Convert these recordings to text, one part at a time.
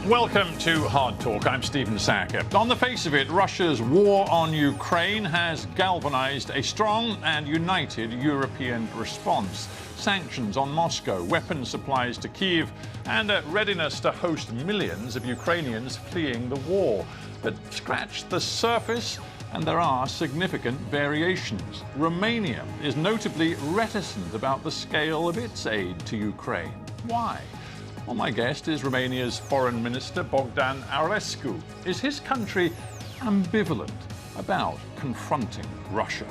Welcome to Hard Talk. I'm Stephen Sackur. On the face of it, Russia's war on Ukraine has galvanized a strong and united European response. Sanctions on Moscow, weapons supplies to Kyiv, and a readiness to host millions of Ukrainians fleeing the war. But scratch the surface, and there are significant variations. Romania is notably reticent about the scale of its aid to Ukraine. Why? Well, my guest is Romania's Foreign Minister Bogdan Aurescu. Is his country ambivalent about confronting Russia?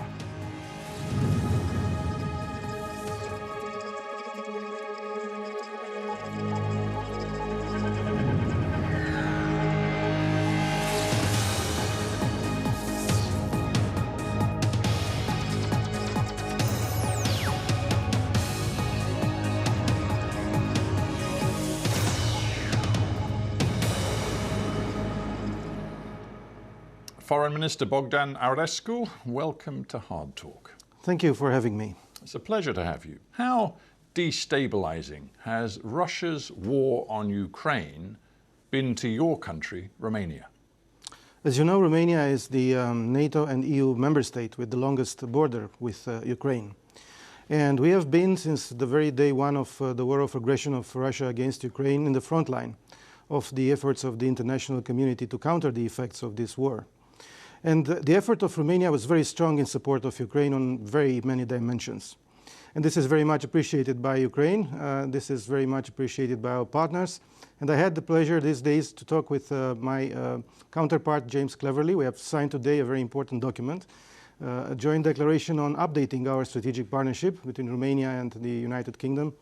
Foreign Minister Bogdan Aurescu, welcome to Hard Talk. Thank you for having me. It's a pleasure to have you. How destabilizing has Russia's war on Ukraine been to your country, Romania? As you know, Romania is the NATO and EU member state with the longest border with Ukraine. And we have been, since the very day one of the war of aggression of Russia against Ukraine, in the front line of the efforts of the international community to counter the effects of this war. And the effort of Romania was very strong in support of Ukraine on very many dimensions. And this is very much appreciated by Ukraine. This is very much appreciated by our partners. And I had the pleasure these days to talk with my counterpart, James Cleverly. We have signed today a very important document, a joint declaration on updating our strategic partnership between Romania and the United Kingdom.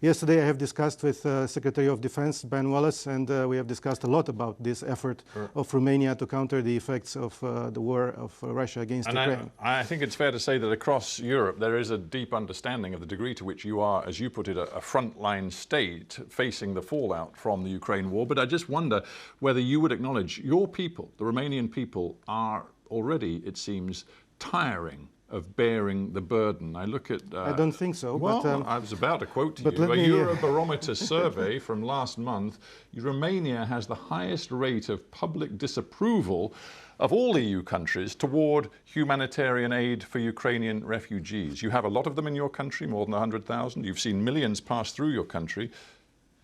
Yesterday I have discussed with Secretary of Defense Ben Wallace, and we have discussed a lot about this effort of Romania to counter the effects of the war of Russia against Ukraine. I think it's fair to say that across Europe there is a deep understanding of the degree to which you are, as you put it, a frontline state facing the fallout from the Ukraine war. But I just wonder whether you would acknowledge your people, the Romanian people, are already, it seems, tiring of bearing the burden. I look at... I don't think so. Well, but, I was about to quote to you. A Eurobarometer survey from last month, Romania has the highest rate of public disapproval of all EU countries toward humanitarian aid for Ukrainian refugees. You have a lot of them in your country, more than 100,000. You've seen millions pass through your country,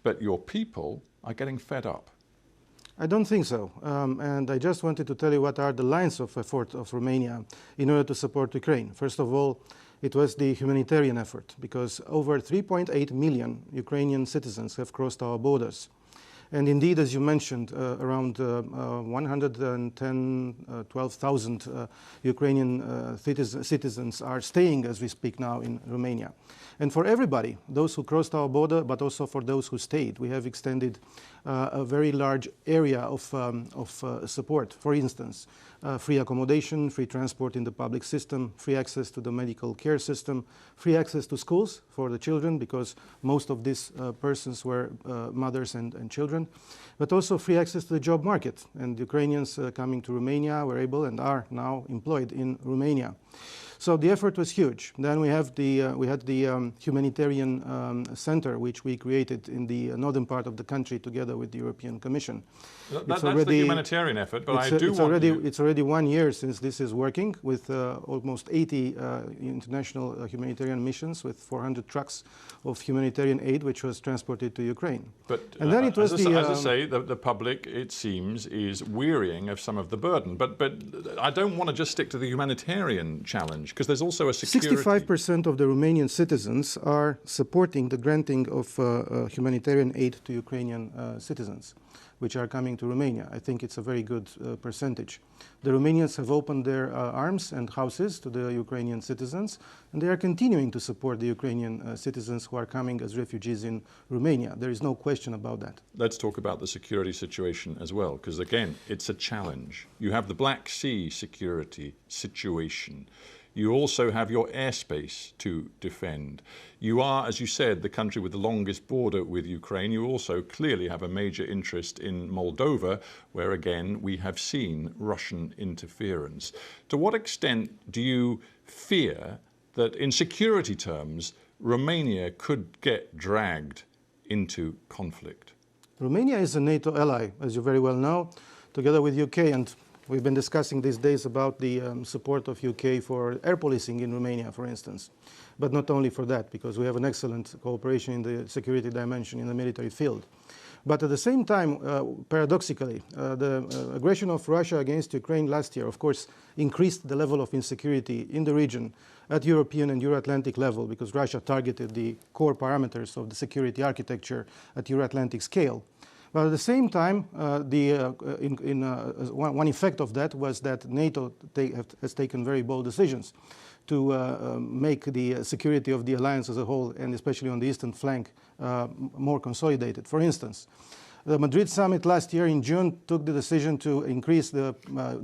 but your people are getting fed up. I don't think so. And I just wanted to tell you what are the lines of effort of Romania in order to support Ukraine. First of all, it was the humanitarian effort, because over 3.8 million Ukrainian citizens have crossed our borders. And indeed, as you mentioned, around 12,000 Ukrainian citizens are staying, as we speak now, in Romania. And for everybody, those who crossed our border, but also for those who stayed, we have extended a very large area of support. For instance, free accommodation, free transport in the public system, free access to the medical care system, free access to schools for the children, because most of these persons were mothers and children, but also free access to the job market. And Ukrainians coming to Romania were able and are now employed in Romania. So the effort was huge. Then we had the humanitarian center, which we created in the northern part of the country together with the European Commission. That's the humanitarian effort, but it's already 1 year since this is working, with almost 80 international humanitarian missions with 400 trucks of humanitarian aid, which was transported to Ukraine. But and then it was as I say, the public, it seems, is wearying of some of the burden. But I don't want to just stick to the humanitarian challenge, because there's also a security... 65% of the Romanian citizens are supporting the granting of humanitarian aid to Ukrainian citizens, which are coming to Romania. I think it's a very good percentage. The Romanians have opened their arms and houses to the Ukrainian citizens, and they are continuing to support the Ukrainian citizens who are coming as refugees in Romania. There is no question about that. Let's talk about the security situation as well, because again, it's a challenge. You have the Black Sea security situation. You also have your airspace to defend. You are, as you said, the country with the longest border with Ukraine. You also clearly have a major interest in Moldova, where again we have seen Russian interference. To what extent do you fear that in security terms Romania could get dragged into conflict? Romania is a NATO ally, as you very well know, together with UK, and we've been discussing these days about the support of UK for air policing in Romania, for instance. But not only for that, because we have an excellent cooperation in the security dimension in the military field. But at the same time, paradoxically, the aggression of Russia against Ukraine last year, of course, increased the level of insecurity in the region at European and Euro-Atlantic level, because Russia targeted the core parameters of the security architecture at Euro-Atlantic scale. But at the same time, one effect of that was that NATO has taken very bold decisions to make the security of the alliance as a whole, and especially on the eastern flank, more consolidated. For instance, the Madrid summit last year in June took the decision to increase the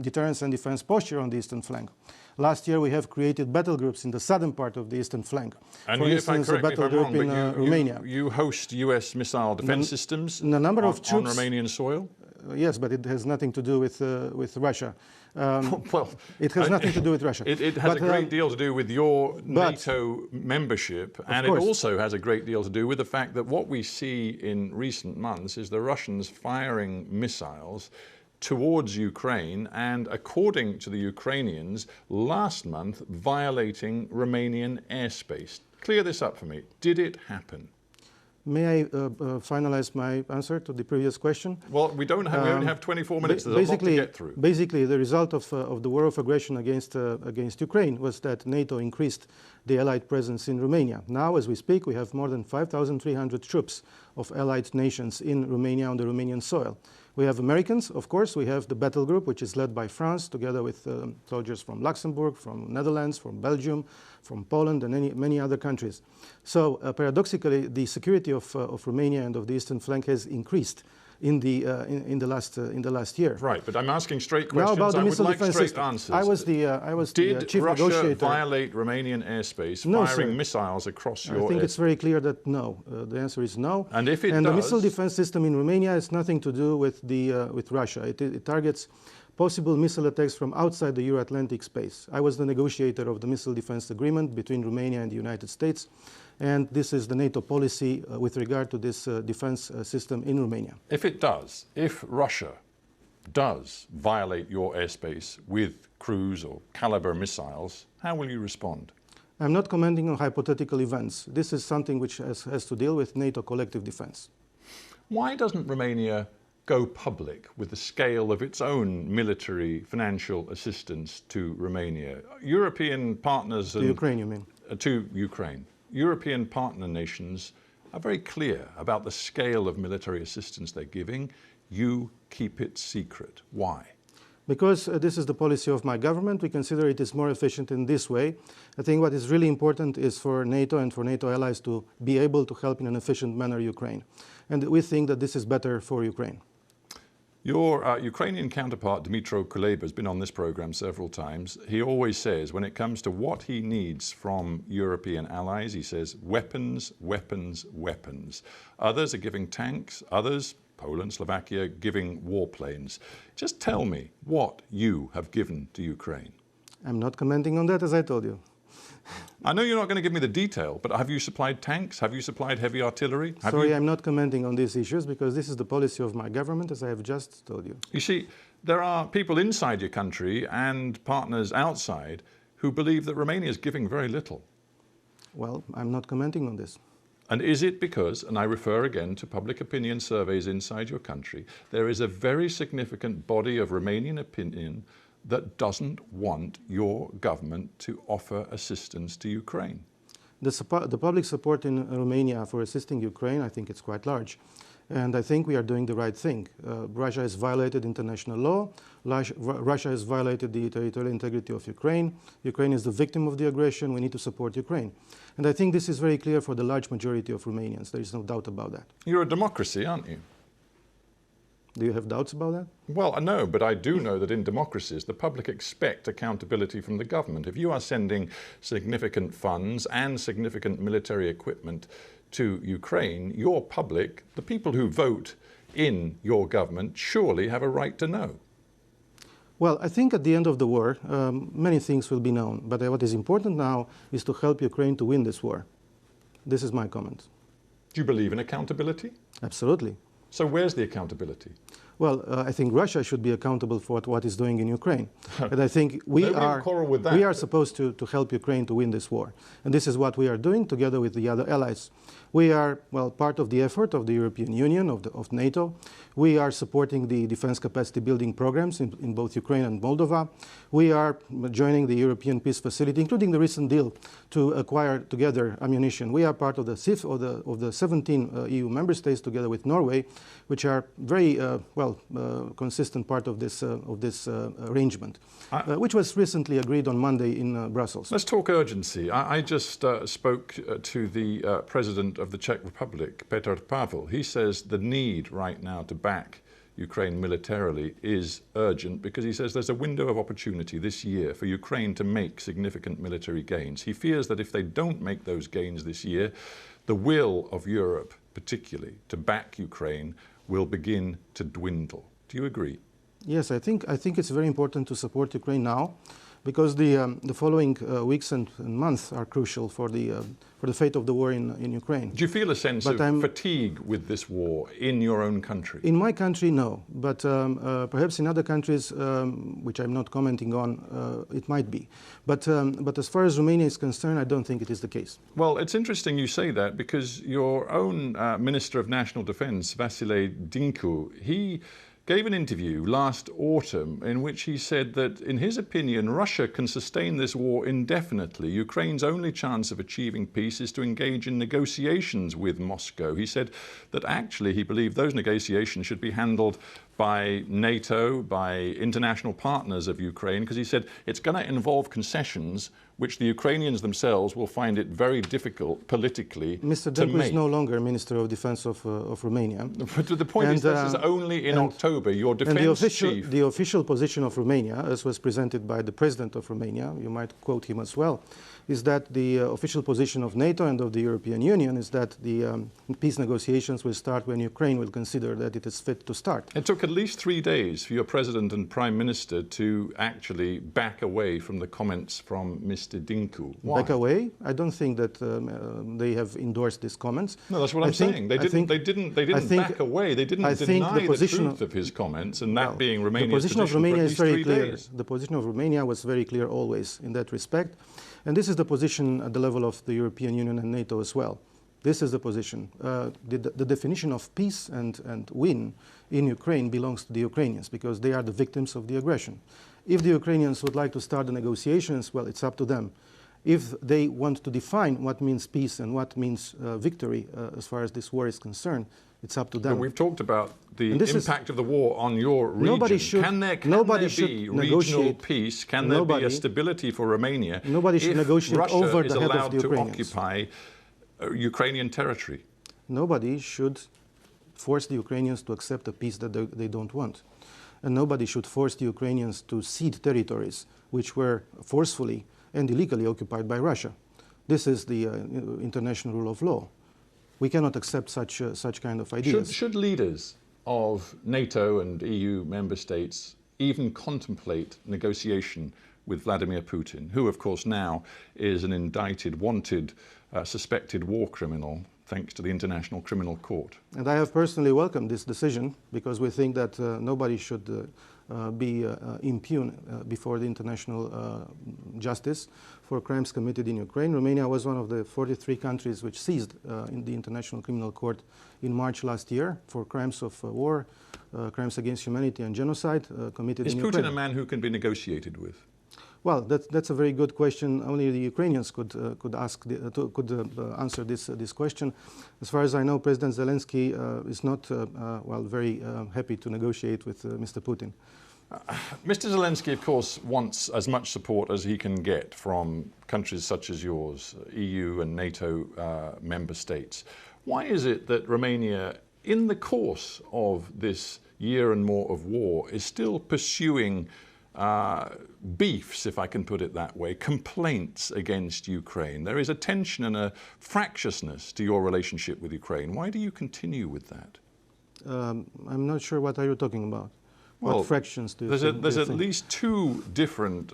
deterrence and defense posture on the eastern flank. Last year, we have created battle groups in the southern part of the eastern flank. And for instance, a battle group in Romania. You host US missile defense systems the number of troops, on Romanian soil? Yes, but it has nothing to do with Russia. Well, it has nothing to do with Russia. It has a great deal to do with your NATO membership, and it also has a great deal to do with the fact that what we see in recent months is the Russians firing missiles towards Ukraine and, according to the Ukrainians, last month violating Romanian airspace. Clear this up for me. Did it happen? May I finalize my answer to the previous question? Well, we only have 24 minutes. There's a lot to get through. Basically, the result of the war of aggression against Ukraine was that NATO increased the Allied presence in Romania. Now, as we speak, we have more than 5,300 troops of Allied nations in Romania on the Romanian soil. We have Americans, of course. We have the battle group, which is led by France, together with soldiers from Luxembourg, from Netherlands, from Belgium, from Poland, and many other countries. So, paradoxically, the security of Romania and of the eastern flank has increased in the last year. Right, but I'm asking straight questions. Now about the missile I would like defense straight system. answers. I was Did the chief Russia negotiator. violate Romanian airspace, No, firing sir. missiles across your I think airspace? it's very clear that no. The answer is no. And if it the does, missile defense system in Romania has nothing to do with Russia. It targets possible missile attacks from outside the Euro-Atlantic space. I was the negotiator of the missile defense agreement between Romania and the United States, and this is the NATO policy with regard to this defense system in Romania. if it does, if Russia does violate your airspace with cruise or caliber missiles, how will you respond? I'm not commenting on hypothetical events. This is something which has to deal with NATO collective defense. Why doesn't Romania go public with the scale of its own military financial assistance to Romania? European partners To Ukraine, you mean? To Ukraine. European partner nations are very clear about the scale of military assistance they're giving. You keep it secret. Why? Because this is the policy of my government, we consider it is more efficient in this way. I think what is really important is for NATO and for NATO allies to be able to help in an efficient manner Ukraine. And we think that this is better for Ukraine. Your Ukrainian counterpart, Dmytro Kuleba, has been on this program several times. He always says, when it comes to what he needs from European allies, he says, weapons, weapons, weapons. Others are giving tanks, others, Poland, Slovakia, giving warplanes. Just tell me what you have given to Ukraine. I'm not commenting on that, as I told you. I know you're not going to give me the detail, but have you supplied tanks? Have you supplied heavy artillery? Sorry, I'm not commenting on these issues because this is the policy of my government, as I have just told you. You see, there are people inside your country and partners outside who believe that Romania is giving very little. Well, I'm not commenting on this. And is it because, and I refer again to public opinion surveys inside your country, there is a very significant body of Romanian opinion that doesn't want your government to offer assistance to Ukraine? The public support in Romania for assisting Ukraine, I think it's quite large. And I think we are doing the right thing. Russia has violated international law. Russia has violated the territorial integrity of Ukraine. Ukraine is the victim of the aggression. We need to support Ukraine. And I think this is very clear for the large majority of Romanians. There is no doubt about that. You're a democracy, aren't you? Do you have doubts about that? Well, no, but I do know that in democracies, the public expect accountability from the government. If you are sending significant funds and significant military equipment to Ukraine, your public, the people who vote in your government, surely have a right to know. Well, I think at the end of the war, many things will be known. But what is important now is to help Ukraine to win this war. This is my comment. Do you believe in accountability? Absolutely. So where's the accountability? Well, I think Russia should be accountable for what it's doing in Ukraine. And I think we are supposed to help Ukraine to win this war. And this is what we are doing together with the other allies. We are, well, part of the effort of the European Union, of NATO. We are supporting the defense capacity building programs in both Ukraine and Moldova. We are joining the European Peace Facility, including the recent deal to acquire together ammunition. We are part of the 17 EU member states together with Norway, which are very consistent part of this arrangement, which was recently agreed on Monday in Brussels. Let's talk urgency. I just spoke to the President of the Czech Republic, Petr Pavel. He says the need right now to back Ukraine militarily is urgent because he says there's a window of opportunity this year for Ukraine to make significant military gains. He fears that if they don't make those gains this year, the will of Europe, particularly to back Ukraine, will begin to dwindle. Do you agree? Yes, I think it's very important to support Ukraine now, because the following weeks and months are crucial for the fate of the war in Ukraine. Do you feel a sense of fatigue with this war in your own country? In my country, no. But perhaps in other countries, which I'm not commenting on, it might be. But as far as Romania is concerned, I don't think it is the case. Well, it's interesting you say that, because your own Minister of National Defense, Vasile Dinku, he gave an interview last autumn in which he said that, in his opinion, Russia can sustain this war indefinitely. Ukraine's only chance of achieving peace is to engage in negotiations with Moscow. He said that actually he believed those negotiations should be handled by NATO, by international partners of Ukraine, because he said it's going to involve concessions which the Ukrainians themselves will find it very difficult politically to make. Mr. Dinku is no longer Minister of Defense of Romania. But the point is, this is only in October. Your defense chief... The official position of Romania, as was presented by the President of Romania, you might quote him as well, is that the official position of NATO and of the European Union is that the peace negotiations will start when Ukraine will consider that it is fit to start. It took at least 3 days for your President and Prime Minister to actually back away from the comments from Mr. Dinku. Why? Back away? I don't think that they have endorsed these comments. No, that's what I'm saying. They didn't back away. They didn't deny the truth of his comments, and that being Romania's position of Romania is very clear. Days. The position of Romania was very clear always in that respect. And this is the position at the level of the European Union and NATO as well. This is the position. The definition of peace and win in Ukraine belongs to the Ukrainians, because they are the victims of the aggression. If the Ukrainians would like to start the negotiations, well, it's up to them. If they want to define what means peace and what means victory as far as this war is concerned, it's up to them. But we've talked about the impact of the war on your region. Can there be regional peace? Can there be a stability for Romania if Russia is allowed to occupy Ukrainian territory? Nobody should force the Ukrainians to accept a peace that they don't want. And nobody should force the Ukrainians to cede territories which were forcefully and illegally occupied by Russia. This is the international rule of law. We cannot accept such kind of ideas. Should leaders of NATO and EU member states even contemplate negotiation with Vladimir Putin, who of course now is an indicted, wanted, suspected war criminal, thanks to the International Criminal Court? And I have personally welcomed this decision, because we think that nobody should be impugned before the international justice for crimes committed in Ukraine. Romania was one of the 43 countries which seized in the International Criminal Court in March last year for crimes of war, crimes against humanity and genocide committed in Ukraine. Is Putin a man who can be negotiated with? Well, that's a very good question. Only the Ukrainians could answer this question. As far as I know, President Zelensky is not very happy to negotiate with Mr. Putin. Mr. Zelensky, of course, wants as much support as he can get from countries such as yours, EU and NATO member states. Why is it that Romania, in the course of this year and more of war, is still pursuing beefs, if I can put it that way, complaints against Ukraine? There is a tension and a fractiousness to your relationship with Ukraine. Why do you continue with that? I'm not sure what are you talking about. What fractions do you think? There's at least two different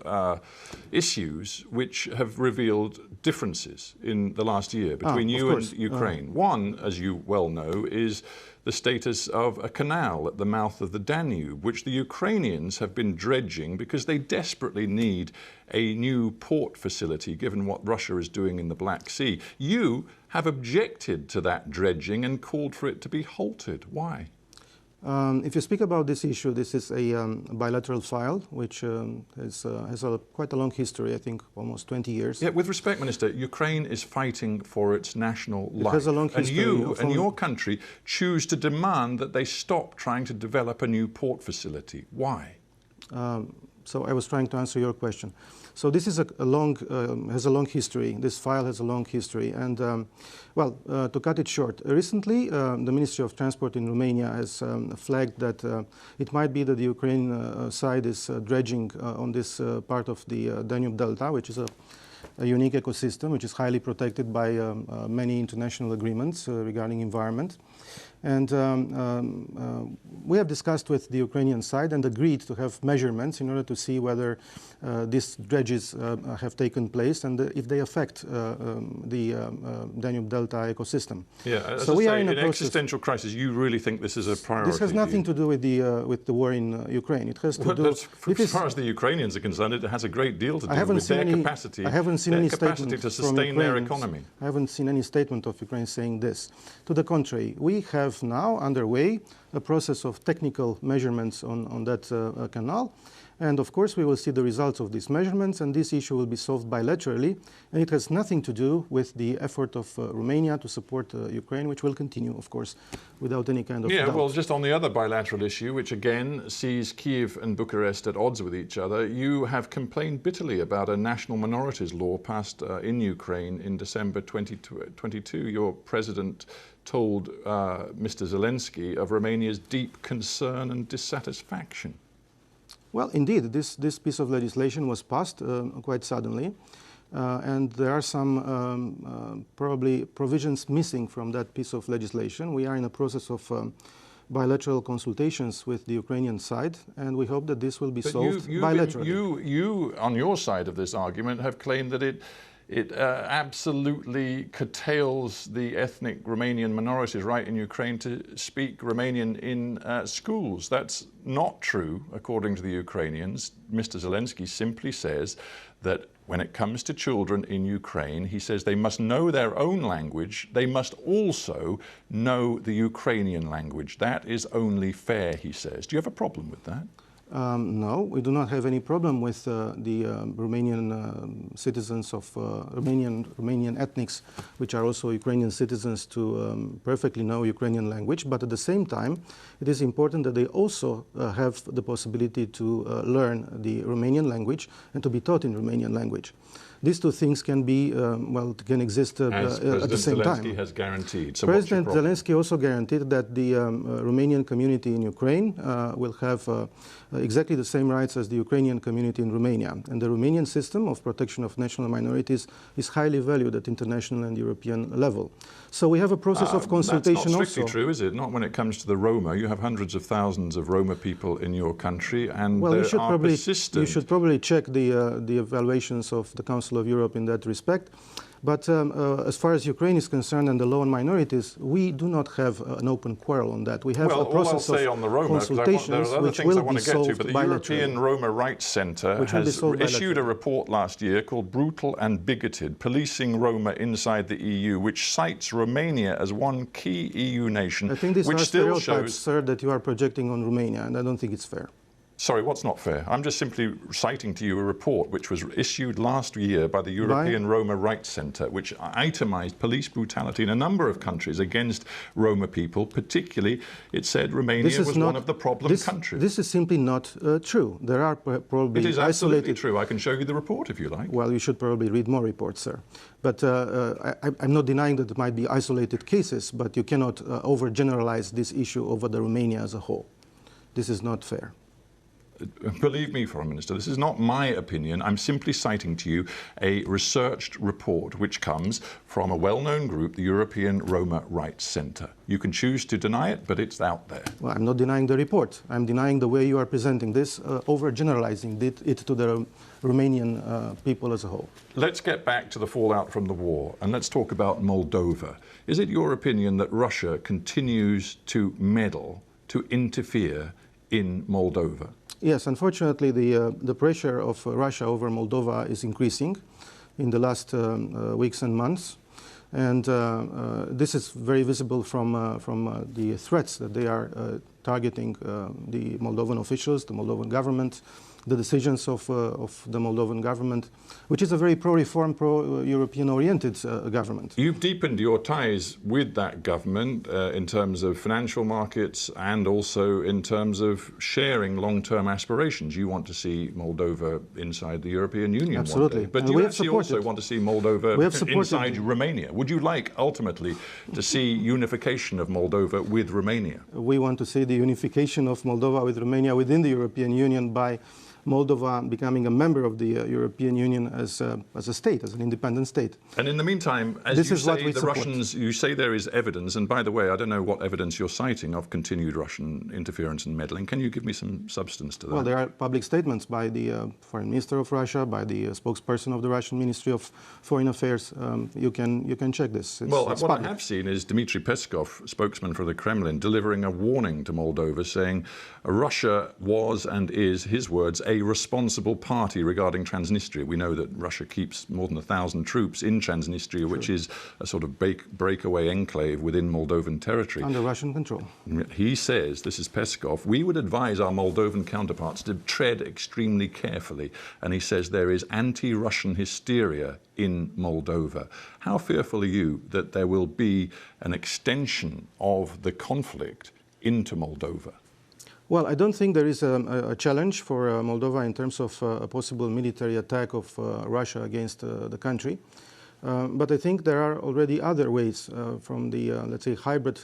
issues which have revealed differences in the last year between you and Ukraine. One, as you well know, is the status of a canal at the mouth of the Danube, which the Ukrainians have been dredging because they desperately need a new port facility, given what Russia is doing in the Black Sea. You have objected to that dredging and called for it to be halted. Why? If you speak about this issue, this is a bilateral file which has quite a long history, I think almost 20 years. Yeah, with respect, Minister, Ukraine is fighting for its national life. It has a long history. And you and your country choose to demand that they stop trying to develop a new port facility. Why? So I was trying to answer your question. So this is has a long history. This file has a long history. And, to cut it short, recently the Ministry of Transport in Romania has flagged that it might be that the Ukraine side is dredging on this part of the Danube Delta, which is a unique ecosystem, which is highly protected by many international agreements regarding environment. And we have discussed with the Ukrainian side and agreed to have measurements in order to see whether these dredges have taken place and if they affect the Danube Delta ecosystem. Yeah, so we are in an existential crisis. You really think this is a priority? This has nothing to do with the war in Ukraine. It has to do. As far as the Ukrainians are concerned, it has a great deal to do with their capacity. I haven't seen any capacity to sustain their economy. I haven't seen any statement of Ukraine saying this. To the contrary, we have now underway a process of technical measurements on that canal. And of course, we will see the results of these measurements, and this issue will be solved bilaterally. And it has nothing to do with the effort of Romania to support Ukraine, which will continue, of course, without any kind of doubt. Well, just on the other bilateral issue, which again sees Kiev and Bucharest at odds with each other, you have complained bitterly about a national minorities law passed in Ukraine in December 2022. Your president told Mr. Zelensky of Romania's deep concern and dissatisfaction. Well, indeed, this piece of legislation was passed quite suddenly, and there are some probably provisions missing from that piece of legislation. We are in a process of bilateral consultations with the Ukrainian side, and we hope that this will be solved bilaterally. You, on your side of this argument, have claimed that it absolutely curtails the ethnic Romanian minorities' right in Ukraine to speak Romanian in schools. That's not true, according to the Ukrainians. Mr. Zelensky simply says that when it comes to children in Ukraine, he says they must know their own language. They must also know the Ukrainian language. That is only fair, he says. Do you have a problem with that? No, we do not have any problem with the Romanian citizens of Romanian ethnics, which are also Ukrainian citizens, to perfectly know Ukrainian language. But at the same time, it is important that they also have the possibility to learn the Romanian language and to be taught in Romanian language. These two things can be, can exist at the same time. Zelensky has guaranteed. So President Zelensky also guaranteed that the Romanian community in Ukraine will have exactly the same rights as the Ukrainian community in Romania. And the Romanian system of protection of national minorities is highly valued at international and European level. So we have a process of consultation also. That's not strictly true, is it? Not when it comes to the Roma. You have hundreds of thousands of Roma people in your country, and they are persistent. You should probably check the evaluations of the Council of Europe in that respect. But as far as Ukraine is concerned and the law on minorities, we do not have an open quarrel on that. We have a process of consultations which will be solved bilaterally. But the European Roma Rights Centre has issued a report last year called Brutal and Bigoted, Policing Roma Inside the EU, which cites Romania as one key EU nation, I think these which are still stereotypes, shows... sir, that you are projecting on Romania, and I don't think it's fair. Sorry, what's not fair? I'm just simply citing to you a report which was issued last year by the European Roma Rights Centre, which itemized police brutality in a number of countries against Roma people. Particularly, it said Romania was one of the problem countries. This is simply not true. There are probably isolated... It is absolutely true. I can show you the report if you like. Well, you should probably read more reports, sir. But I'm not denying that there might be isolated cases, but you cannot overgeneralize this issue over the Romania as a whole. This is not fair. Believe me, Foreign Minister, this is not my opinion. I'm simply citing to you a researched report which comes from a well-known group, the European Roma Rights Centre. You can choose to deny it, but it's out there. Well, I'm not denying the report. I'm denying the way you are presenting this, overgeneralizing it to the Romanian people as a whole. Let's get back to the fallout from the war, and let's talk about Moldova. Is it your opinion that Russia continues to meddle, to interfere in Moldova? Yes, unfortunately, the pressure of Russia over Moldova is increasing in the last weeks and months. And this is very visible from the threats that they are targeting the Moldovan officials, the Moldovan government, the decisions of the Moldovan government, which is a very pro-reform, pro-European oriented government. You've deepened your ties with that government in terms of financial markets and also in terms of sharing long-term aspirations. You want to see Moldova inside the European Union. Absolutely. One day. But do you actually also want to see Moldova inside Romania? Would you like ultimately to see unification of Moldova with Romania? We want to see the unification of Moldova with Romania within the European Union by Moldova becoming a member of the European Union as a state, as an independent state. And in the meantime, as you say, the Russians, you say there is evidence, and by the way, I don't know what evidence you're citing of continued Russian interference and meddling. Can you give me some substance to that? Well, there are public statements by the Foreign Minister of Russia, by the spokesperson of the Russian Ministry of Foreign Affairs. You can check this. What I have seen is Dmitry Peskov, spokesman for the Kremlin, delivering a warning to Moldova, saying Russia was and is, his words, a responsible party regarding Transnistria. We know that Russia keeps more than 1,000 troops in Transnistria, which is a sort of breakaway enclave within Moldovan territory. Under Russian control. He says, this is Peskov, we would advise our Moldovan counterparts to tread extremely carefully. And he says there is anti-Russian hysteria in Moldova. How fearful are you that there will be an extension of the conflict into Moldova? Well, I don't think there is a challenge for Moldova in terms of a possible military attack of Russia against the country. But I think there are already other ways from the, let's say, hybrid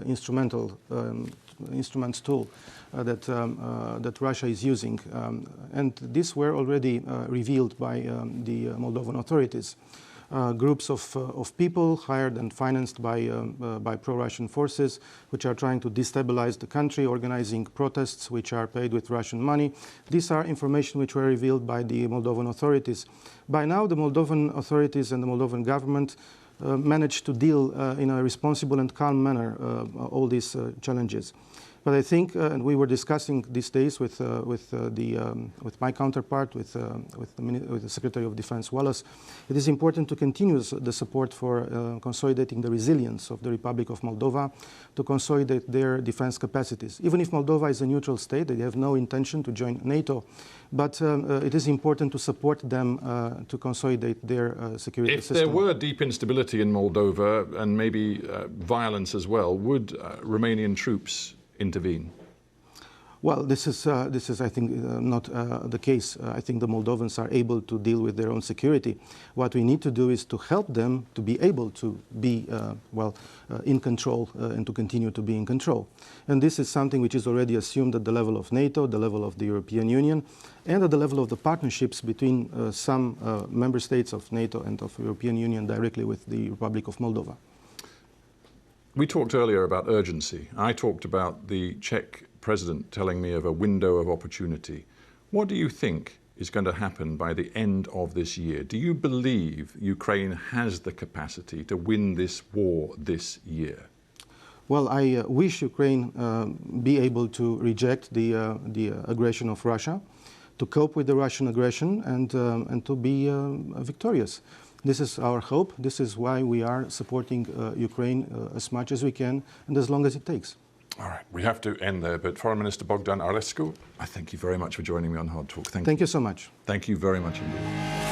instruments tool that Russia is using. And these were already revealed by the Moldovan authorities. Groups of people hired and financed by pro-Russian forces, which are trying to destabilize the country, organizing protests which are paid with Russian money. These are information which were revealed by the Moldovan authorities. By now, the Moldovan authorities and the Moldovan government managed to deal in a responsible and calm manner all these challenges. But I think, and we were discussing these days with my counterpart, with the Secretary of Defense Wallace, it is important to continue the support for consolidating the resilience of the Republic of Moldova, to consolidate their defense capacities. Even if Moldova is a neutral state, they have no intention to join NATO, but it is important to support them to consolidate their security system. If there were deep instability in Moldova and maybe violence as well, would Romanian troops intervene? Well, this is I think, not the case. I think the Moldovans are able to deal with their own security. What we need to do is to help them to be able to be, in control and to continue to be in control. And this is something which is already assumed at the level of NATO, the level of the European Union, and at the level of the partnerships between some member states of NATO and of the European Union directly with the Republic of Moldova. We talked earlier about urgency. I talked about the Czech president telling me of a window of opportunity. What do you think is going to happen by the end of this year? Do you believe Ukraine has the capacity to win this war this year? Well, I wish Ukraine be able to reject the aggression of Russia, to cope with the Russian aggression, and to be victorious. This is our hope. This is why we are supporting Ukraine as much as we can and as long as it takes. All right, we have to end there, but Foreign Minister Bogdan Aurescu, I thank you very much for joining me on Hard Talk. Thank you so much. Thank you very much indeed.